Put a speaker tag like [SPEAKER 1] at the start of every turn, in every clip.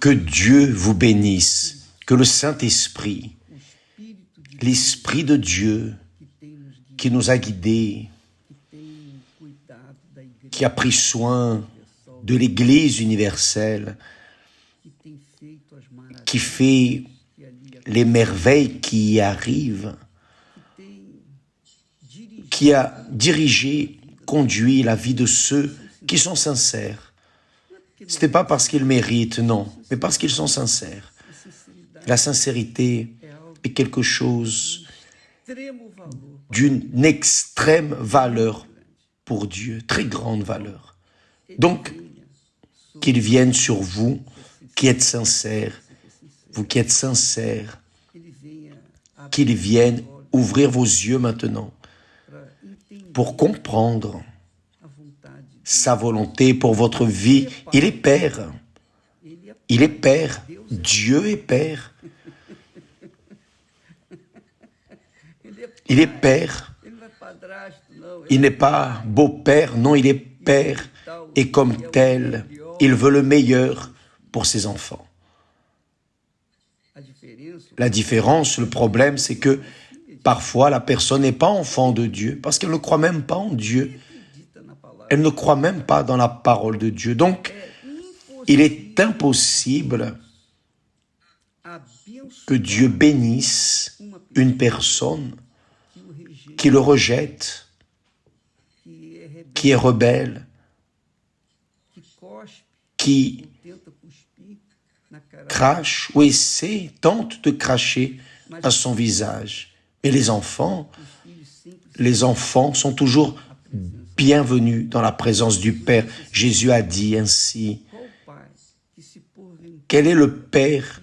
[SPEAKER 1] Que Dieu vous bénisse, que le Saint-Esprit, l'Esprit de Dieu qui nous a guidés, qui a pris soin de l'Église universelle, qui fait les merveilles qui y arrivent, qui a dirigé, conduit la vie de ceux qui sont sincères. Ce n'est pas parce qu'ils méritent, non, mais parce qu'ils sont sincères. La sincérité est quelque chose d'une extrême valeur pour Dieu, très grande valeur. Donc, qu'il vienne sur vous qui êtes sincères, vous qui êtes sincères, qu'il vienne ouvrir vos yeux maintenant pour comprendre sa volonté pour votre vie. Il est Père. Il est Père. Dieu est Père. Il est Père. Il n'est pas beau-père, non, il est Père. Et comme tel, il veut le meilleur pour ses enfants. La différence, le problème, c'est que parfois la personne n'est pas enfant de Dieu parce qu'elle ne croit même pas en Dieu. Elle ne croit même pas dans la parole de Dieu. Donc, il est impossible que Dieu bénisse une personne qui le rejette, qui est rebelle, qui crache ou tente de cracher à son visage. Mais les enfants sont toujours bienvenus dans la présence du Père. Jésus a dit ainsi, quel est le Père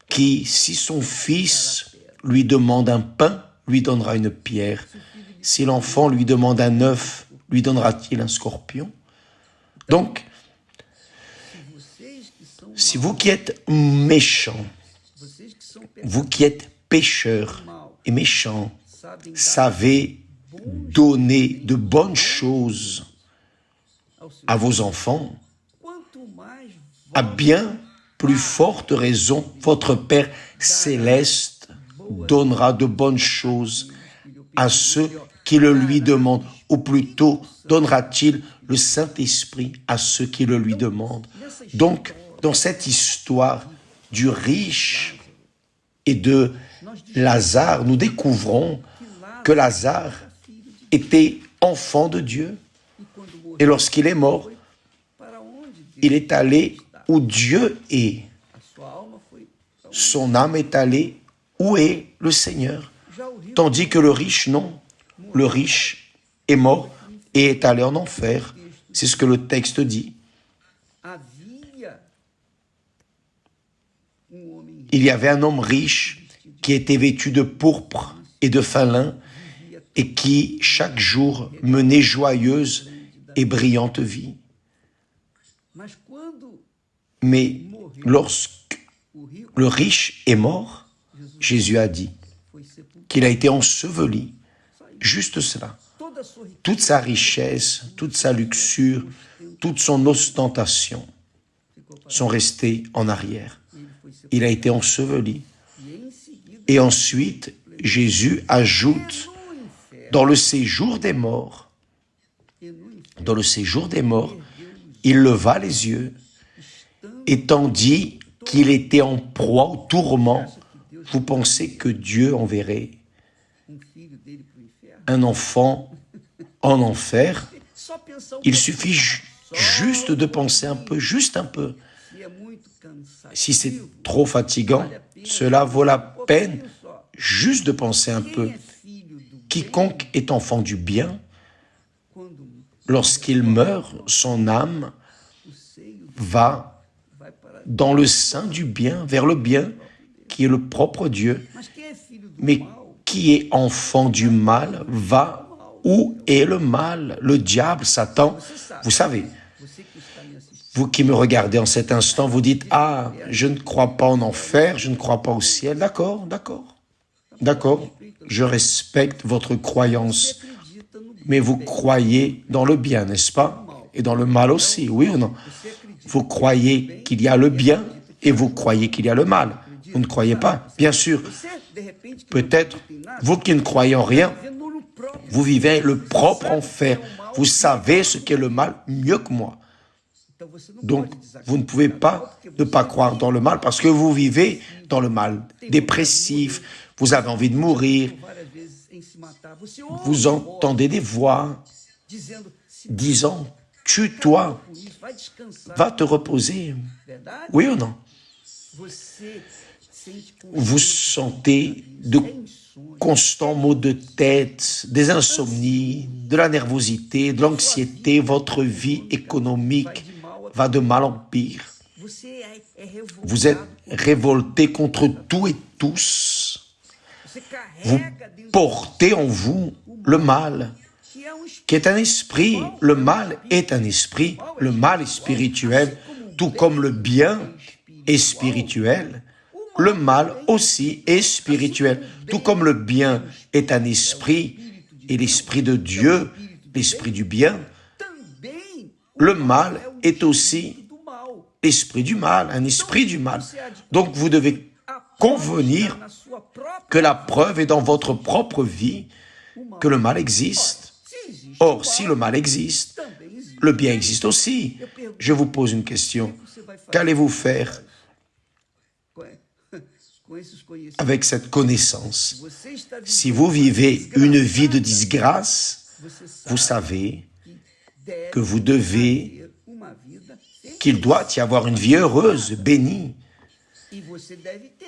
[SPEAKER 1] qui, si son fils lui demande un pain, lui donnera une pierre? Si l'enfant lui demande un œuf, lui donnera-t-il un scorpion? Donc, si vous qui êtes méchants, vous qui êtes pécheurs et méchants, savez donner de bonnes choses à vos enfants, à bien plus forte raison, votre Père céleste donnera de bonnes choses à ceux qui le lui demandent, ou plutôt donnera-t-il le Saint-Esprit à ceux qui le lui demandent. Donc, dans cette histoire du riche et de Lazare, nous découvrons que Lazare était enfant de Dieu. Et lorsqu'il est mort, il est allé où Dieu est. Son âme est allée où est le Seigneur. Tandis que le riche, non. Le riche est mort et est allé en enfer. C'est ce que le texte dit. Il y avait un homme riche qui était vêtu de pourpre et de fin lin et qui, chaque jour, menait joyeuse et brillante vie. Mais lorsque le riche est mort, Jésus a dit qu'il a été enseveli. Juste cela. Toute sa richesse, toute sa luxure, toute son ostentation sont restés en arrière. Il a été enseveli. Et ensuite, Jésus ajoute, dans le séjour des morts, il leva les yeux, et tandis qu'il était en proie au tourment, vous pensez que Dieu enverrait un enfant en enfer? Il suffit juste de penser un peu, juste un peu. Si c'est trop fatigant, cela vaut la peine juste de penser un peu. Quiconque est enfant du bien, lorsqu'il meurt, son âme va dans le sein du bien, vers le bien, qui est le propre Dieu. Mais qui est enfant du mal va où est le mal, le diable, Satan. Vous savez, vous qui me regardez en cet instant, vous dites, ah, je ne crois pas en enfer, je ne crois pas au ciel. D'accord, je respecte votre croyance, mais vous croyez dans le bien, n'est-ce pas? Et dans le mal aussi, oui ou non? Vous croyez qu'il y a le bien et vous croyez qu'il y a le mal. Vous ne croyez pas, bien sûr. Peut-être, vous qui ne croyez en rien, vous vivez le propre enfer. Vous savez ce qu'est le mal mieux que moi. Donc, vous ne pouvez pas ne pas croire dans le mal parce que vous vivez dans le mal. Dépressif, vous avez envie de mourir. Vous entendez des voix disant « Tue-toi, va te reposer. » Oui ou non? Vous sentez de constants maux de tête, des insomnies, de la nervosité, de l'anxiété. Votre vie économique va de mal en pire. Vous êtes révolté contre tout et tous. Vous portez en vous le mal, qui est un esprit. Le mal est un esprit. Le mal est spirituel, tout comme le bien est spirituel. Le mal aussi est spirituel, tout comme le bien est un esprit, et l'esprit de Dieu, l'esprit du bien. Le mal est aussi l'esprit du mal, un esprit du mal. Donc vous devez convenir que la preuve est dans votre propre vie que le mal existe. Or, si le mal existe, le bien existe aussi. Je vous pose une question. Qu'allez-vous faire avec cette connaissance? Si vous vivez une vie de disgrâce, vous savez que vous devez, qu'il doit y avoir une vie heureuse, bénie.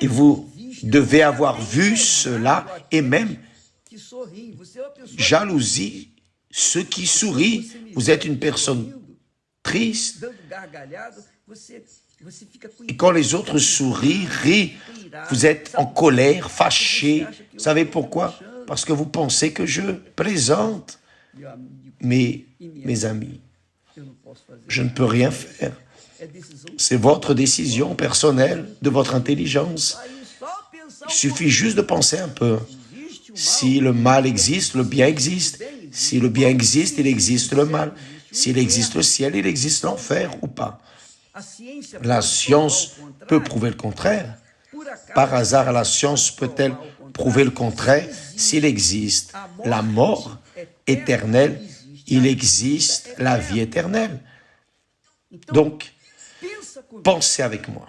[SPEAKER 1] Et vous devez avoir vu cela et même jalousie ceux qui sourient. Vous êtes une personne triste. Et quand les autres sourient, rient, vous êtes en colère, fâché. Vous savez pourquoi? Parce que vous pensez que je plaisante. Mais, mes amis, je ne peux rien faire. C'est votre décision personnelle, de votre intelligence. Il suffit juste de penser un peu. Si le mal existe, le bien existe. Si le bien existe, il existe le mal. S'il existe le ciel, il existe l'enfer ou pas. La science peut prouver le contraire. Par hasard, la science peut-elle prouver le contraire? S'il existe la mort éternelle, il existe la vie éternelle. Donc, pensez avec moi.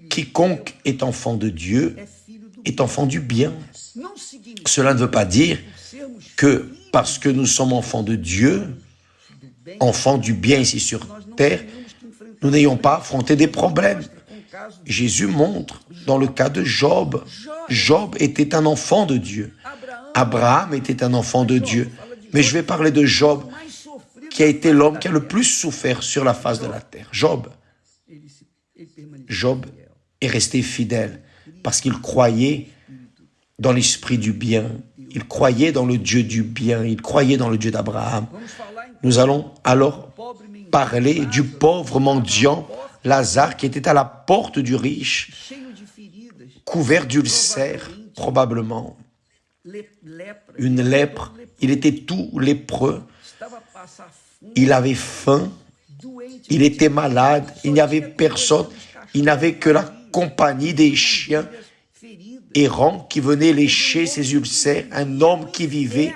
[SPEAKER 1] Quiconque est enfant de Dieu est enfant du bien. Cela ne veut pas dire que parce que nous sommes enfants de Dieu, enfants du bien ici sur terre, nous n'ayons pas affronté des problèmes. Jésus montre dans le cas de Job. Job était un enfant de Dieu. Abraham était un enfant de Dieu. Mais je vais parler de Job, qui a été l'homme qui a le plus souffert sur la face de la terre. Job est resté fidèle parce qu'il croyait dans l'esprit du bien. Il croyait dans le Dieu du bien. Il croyait dans le Dieu d'Abraham. Nous allons alors parler du pauvre mendiant Lazare qui était à la porte du riche, couvert d'ulcères, probablement. Une lèpre, il était tout lépreux. Il avait faim, il était malade, il n'y avait personne, il n'avait que la compagnie des chiens errants qui venaient lécher ses ulcères, un homme qui vivait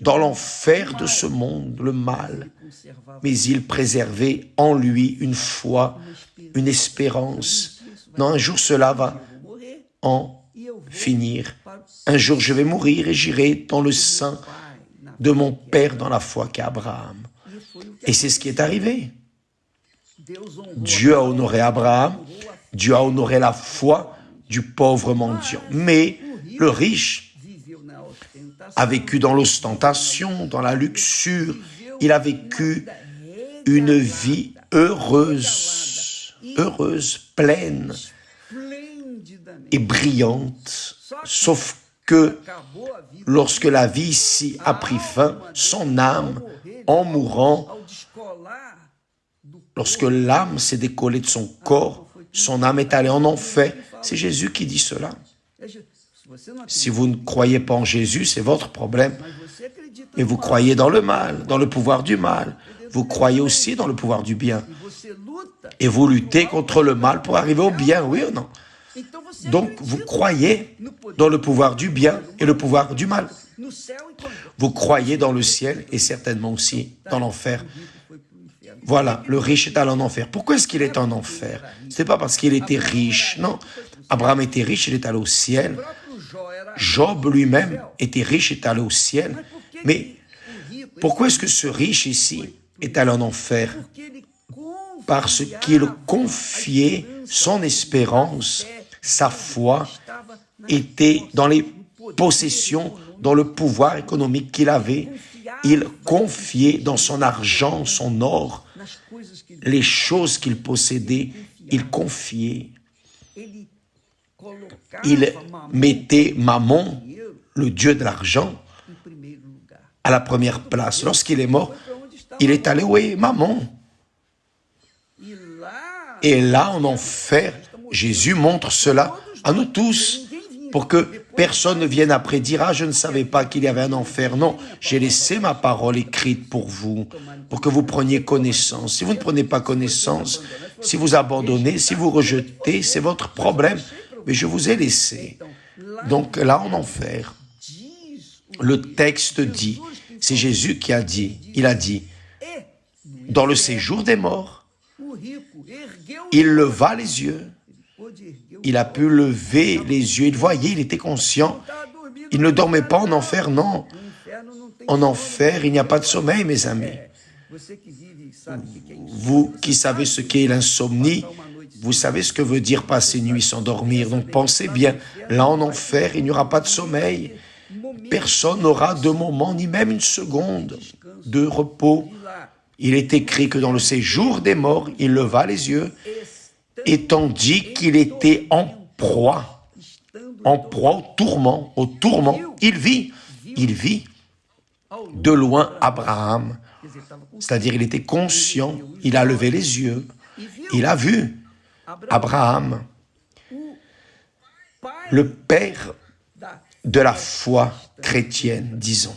[SPEAKER 1] dans l'enfer de ce monde, le mal. Mais il préservait en lui une foi, une espérance. Non, un jour cela va en finir. Un jour je vais mourir et j'irai dans le sein de mon Père dans la foi qu'est Abraham. Et c'est ce qui est arrivé. Dieu a honoré Abraham, Dieu a honoré la foi du pauvre mendiant. Mais le riche a vécu dans l'ostentation, dans la luxure. Il a vécu une vie heureuse, pleine et brillante. Sauf que lorsque la vie ici a pris fin, son âme, en mourant, lorsque l'âme s'est décollée de son corps, son âme est allée en enfer. C'est Jésus qui dit cela. Si vous ne croyez pas en Jésus, c'est votre problème. Mais vous croyez dans le mal, dans le pouvoir du mal. vous croyez aussi dans le pouvoir du bien. Et vous luttez contre le mal pour arriver au bien, oui ou non? Donc, vous croyez dans le pouvoir du bien et le pouvoir du mal. Vous croyez dans le ciel et certainement aussi dans l'enfer. Voilà, le riche est allé en enfer. Pourquoi est-ce qu'il est en enfer? Ce n'est pas parce qu'il était riche, non. Abraham était riche, il est allé au ciel. Job lui-même était riche, il est allé au ciel. Mais pourquoi est-ce que ce riche ici est allé en enfer? Parce qu'il confiait son espérance, sa foi, était dans les possessions, dans le pouvoir économique qu'il avait. Il confiait dans son argent, son or, les choses qu'il possédait, il confiait. Il mettait Mammon, le dieu de l'argent, à la première place. Lorsqu'il est mort, il est allé où est Mammon? Et là, en enfer, Jésus montre cela à nous tous, pour que personne ne vienne après dire « Ah, je ne savais pas qu'il y avait un enfer ». Non, j'ai laissé ma parole écrite pour vous, pour que vous preniez connaissance. Si vous ne prenez pas connaissance, si vous abandonnez, si vous rejetez, c'est votre problème. Mais je vous ai laissé. Donc là, en enfer, le texte dit, c'est Jésus qui a dit, il a dit, dans le séjour des morts, il leva les yeux. Il a pu lever les yeux, il voyait, il était conscient. Il ne dormait pas en enfer, non. En enfer, il n'y a pas de sommeil, mes amis. Vous qui savez ce qu'est l'insomnie, vous savez ce que veut dire passer une nuit sans dormir. Donc pensez bien, là en enfer, il n'y aura pas de sommeil. Personne n'aura de moment, ni même une seconde de repos. Il est écrit que dans le séjour des morts, il leva les yeux, et tandis qu'il était en proie au tourment, il vit de loin Abraham, c'est-à-dire il était conscient, il a levé les yeux, il a vu Abraham, le père de la foi chrétienne, disons,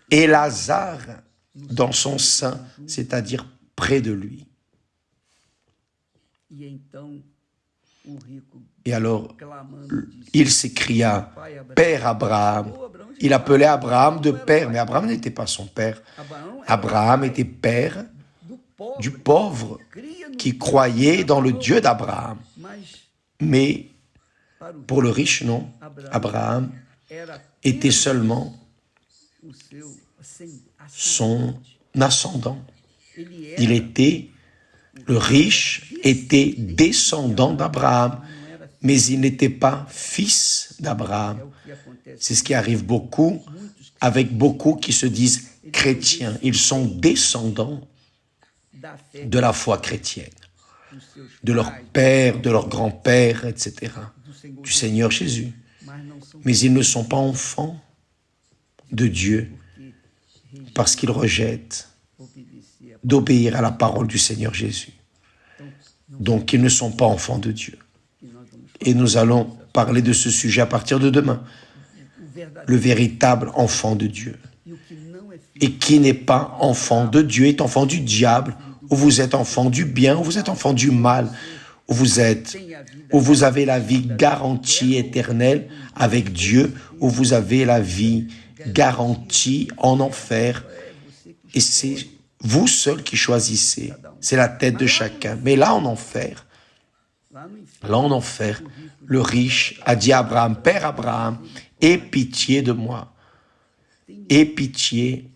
[SPEAKER 1] et Lazare dans son sein, c'est-à-dire près de lui. Et alors, il s'écria, « Père Abraham ». Il appelait Abraham de père, mais Abraham n'était pas son père. Abraham était père du pauvre qui croyait dans le Dieu d'Abraham. Mais pour le riche, non. Abraham était seulement son ascendant. Le riche était descendant d'Abraham, mais il n'était pas fils d'Abraham. C'est ce qui arrive beaucoup avec beaucoup qui se disent chrétiens. Ils sont descendants de la foi chrétienne, de leur père, de leur grand-père, etc., du Seigneur Jésus. Mais ils ne sont pas enfants de Dieu parce qu'ils rejettent d'obéir à la parole du Seigneur Jésus. Donc, ils ne sont pas enfants de Dieu. Et nous allons parler de ce sujet à partir de demain. Le véritable enfant de Dieu. Et qui n'est pas enfant de Dieu est enfant du diable, ou vous êtes enfant du bien, ou vous êtes enfant du mal, où vous avez la vie garantie éternelle avec Dieu, où vous avez la vie garantie en enfer. Et c'est vous seul qui choisissez. C'est la tête de chacun. Mais là en enfer, le riche a dit à Abraham, « Père Abraham, aie pitié de moi. Aie pitié. »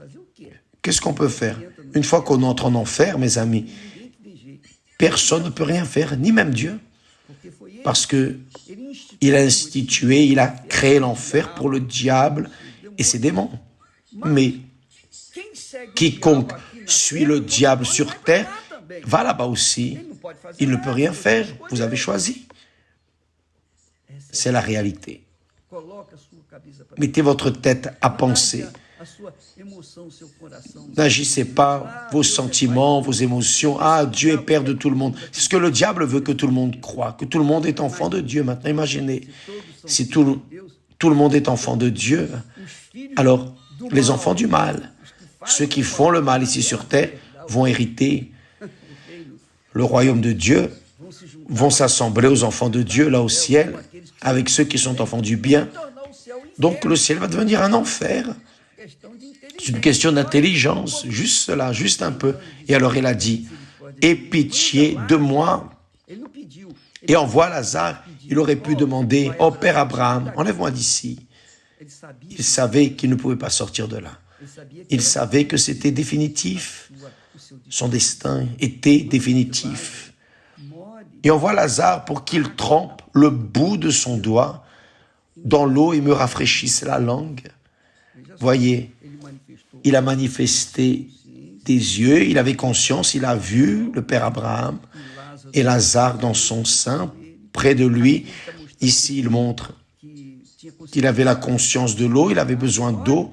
[SPEAKER 1] Qu'est-ce qu'on peut faire? Une fois qu'on entre en enfer, mes amis, personne ne peut rien faire, ni même Dieu. Parce que il a institué, il a créé l'enfer pour le diable et ses démons. Mais quiconque suit le diable sur terre va là-bas aussi. Il ne peut rien faire. Vous avez choisi. C'est la réalité. Mettez votre tête à penser. N'agissez pas vos sentiments, vos émotions. Ah, Dieu est Père de tout le monde. C'est ce que le diable veut que tout le monde croie, que tout le monde est enfant de Dieu. Maintenant, imaginez, si tout le monde est enfant de Dieu, alors les enfants du mal, Ceux qui font le mal ici sur terre vont hériter le royaume de Dieu, vont s'assembler aux enfants de Dieu là au ciel, avec ceux qui sont enfants du bien. Donc le ciel va devenir un enfer. C'est une question d'intelligence, juste cela, juste un peu. Et alors il a dit, aie pitié de moi et envoie Lazare. Il aurait pu demander, oh Père Abraham, enlève-moi d'ici. Il savait qu'il ne pouvait pas sortir de là. Il savait que c'était définitif. Son destin était définitif. Et envoie Lazare pour qu'il trempe le bout de son doigt dans l'eau et me rafraîchisse la langue. Voyez, il a manifesté des yeux, il avait conscience, il a vu le Père Abraham et Lazare dans son sein, près de lui. Ici, il montre qu'il avait la conscience de l'eau, il avait besoin d'eau.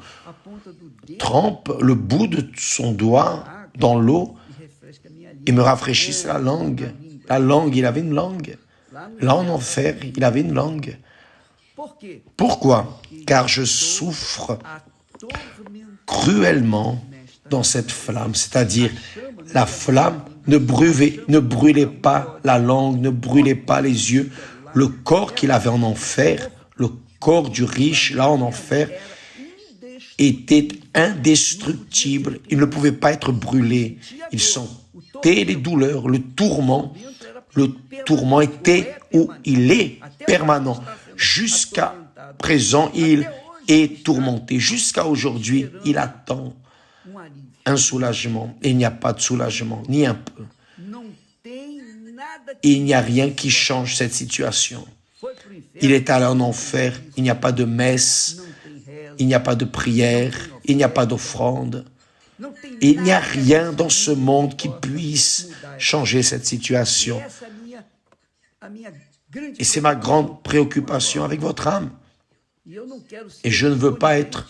[SPEAKER 1] Trempe le bout de son doigt dans l'eau et me rafraîchisse la langue. La langue, il avait une langue. Là en enfer, il avait une langue. Pourquoi? Car je souffre cruellement dans cette flamme, c'est-à-dire la flamme ne brûlait pas la langue, ne brûlait pas les yeux. Le corps qu'il avait en enfer, le corps du riche là en enfer, était indestructible. Il ne pouvait pas être brûlé. Il sentait les douleurs, le tourment. Le tourment était où il est permanent. Jusqu'à présent, il est tourmenté. Jusqu'à aujourd'hui, il attend un soulagement. Et il n'y a pas de soulagement, ni un peu. Et il n'y a rien qui change cette situation. Il est allé en enfer, il n'y a pas de messe, il n'y a pas de prière, il n'y a pas d'offrande. Il n'y a rien dans ce monde qui puisse changer cette situation. Et c'est ma grande préoccupation avec votre âme. Et je ne veux pas être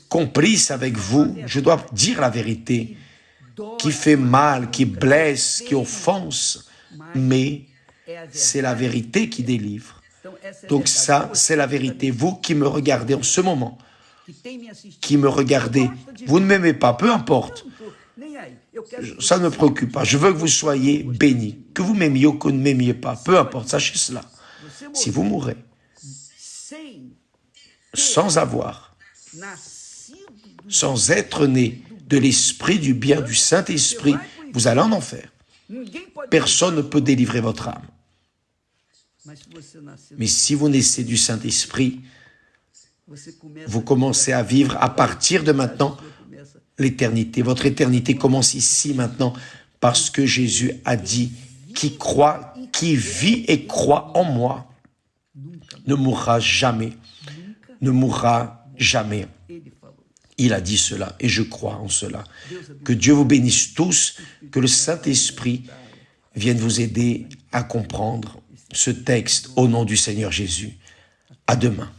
[SPEAKER 1] complice avec vous. Je dois dire la vérité qui fait mal, qui blesse, qui offense. Mais c'est la vérité qui délivre. Donc ça, c'est la vérité. Vous qui me regardez en ce moment, qui me regardez, vous ne m'aimez pas, peu importe. Ça ne me préoccupe pas. Je veux que vous soyez bénis. Que vous m'aimiez ou que vous ne m'aimiez pas, peu importe, sachez cela. Si vous mourrez sans être né de l'esprit du bien, du Saint-Esprit, vous allez en enfer. Personne ne peut délivrer votre âme. Mais si vous naissez du Saint-Esprit, vous commencez à vivre à partir de maintenant l'éternité. Votre éternité commence ici maintenant parce que Jésus a dit qui croit, qui vit et croit en moi ne mourra jamais. Ne mourra jamais. Il a dit cela et je crois en cela. Que Dieu vous bénisse tous, que le Saint-Esprit vienne vous aider à comprendre ce texte au nom du Seigneur Jésus. À demain.